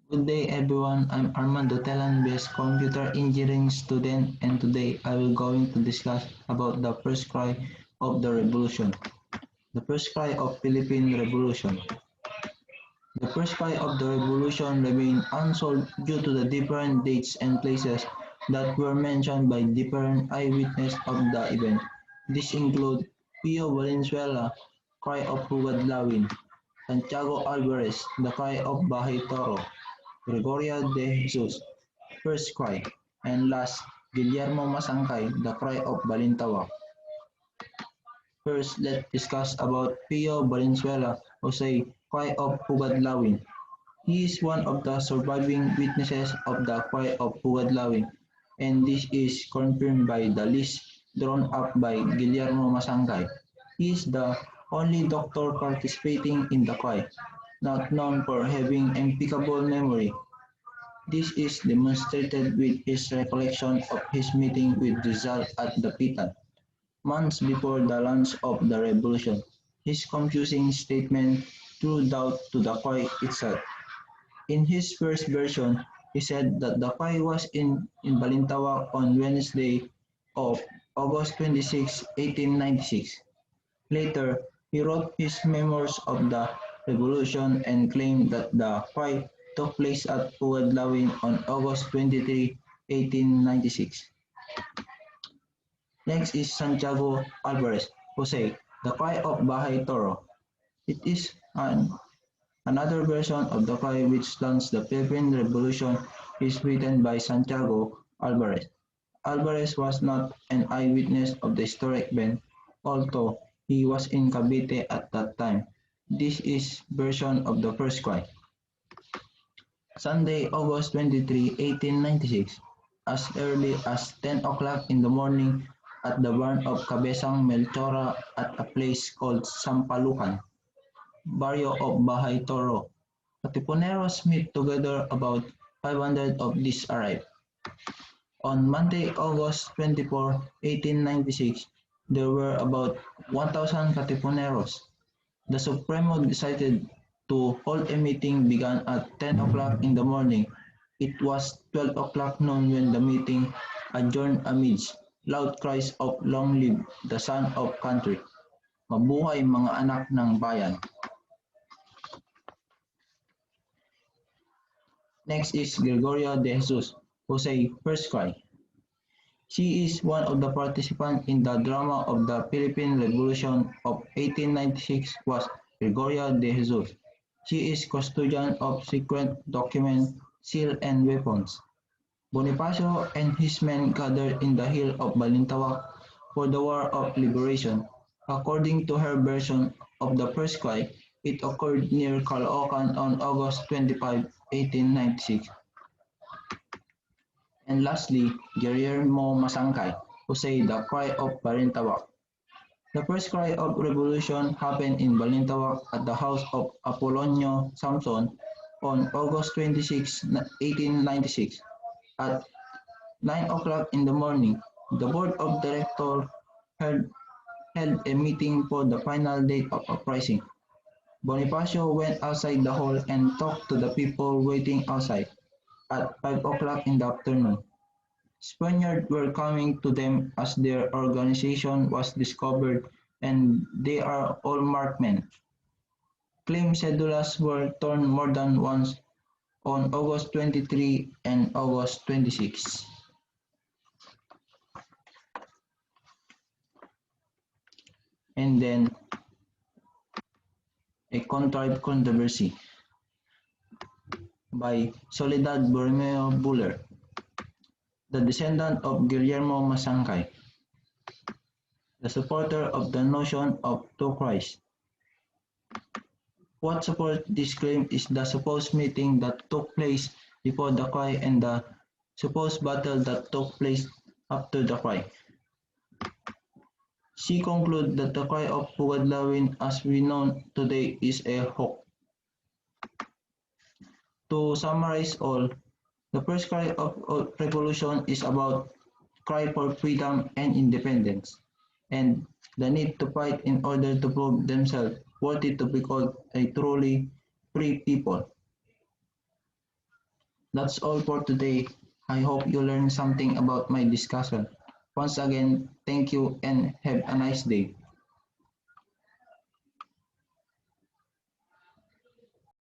Good day everyone, I'm Armando Telan, Bscoe computer engineering student, and today I will going to discuss about the first cry of the revolution. The first cry of Philippine Revolution. The first cry of the revolution remained unsolved due to the different dates and places that were mentioned by different eyewitnesses of the event. These include Pio Valenzuela, Cry of Hugad Lawin, Santiago Alvarez, The Cry of Bahay Toro, Gregoria de Jesus, First Cry, and last, Guillermo Masangkay, The Cry of Balintawak. First, let's discuss about Pio Valenzuela, Jose, Cry of Hugad Lawin. He is one of the surviving witnesses of the Cry of Hugad Lawin, and this is confirmed by the list drawn up by Guillermo Masangkay. He is the only doctor participating in the cry, not known for having impeccable memory. This is demonstrated with his recollection of his meeting with Rizal at the Pitan, months before the launch of the revolution. His confusing statement threw doubt to the Khoi itself. In his first version, he said that the Khoi was in Balintawak on Wednesday of August 26, 1896. Later, he wrote his memoirs of the revolution and claimed that the fight took place at Pugadlawin on August 23, 1896. Next is Santiago Alvarez, Jose, the cry of Bahay Toro. It is another version of the cry which launched the Philippine Revolution is written by Santiago Alvarez. Alvarez was not an eyewitness of the historic event, although he was in Cavite at that time. This is version of the first cry. Sunday, August 23, 1896, as early as 10 o'clock in the morning at the barn of Cabezang Melchora at a place called Sampalucan, barrio of Bahay Toro. Katipuneros meet together about 500 of these arrived. On Monday, August 24, 1896, there were about 1,000 Katipuneros. The Supremo decided to hold a meeting began at 10 o'clock in the morning. It was 12 o'clock noon when the meeting adjourned amidst loud cries of "Long live the son of country!" Mabuhay mga anak ng bayan! Next is Gregoria de Jesus, Jose First Cry. She is one of the participants in the drama of the Philippine Revolution of 1896 was Gregoria de Jesus. She is custodian of secret documents, seal and weapons. Bonifacio and his men gathered in the hill of Balintawak for the War of Liberation. According to her version of the first cry, it occurred near Caloocan on August 25, 1896. And lastly, Guillermo Masangkay, who said the cry of Balintawak. The first cry of revolution happened in Balintawak at the house of Apolonio Samson on August 26, 1896. At 9 o'clock in the morning, the board of directors held, held a meeting for the final date of uprising. Bonifacio went outside the hall and talked to the people waiting outside. At 5 o'clock in the afternoon, Spaniards were coming to them as their organization was discovered and they are all marked men. Claim cedulas were torn more than once on August 23 and August 26. And then a contrived controversy by Soledad Borromeo Buller, the descendant of Guillermo Masangkay, the supporter of the notion of two Christs. What supports this claim is the supposed meeting that took place before the cry and the supposed battle that took place after the cry. She concluded that the cry of Pugadlawin as we know today is a hoax. To summarize all, the first cry of revolution is about cry for freedom and independence, and the need to fight in order to prove themselves worthy to be called a truly free people. That's all for today. I hope you learned something about my discussion. Once again, thank you and have a nice day.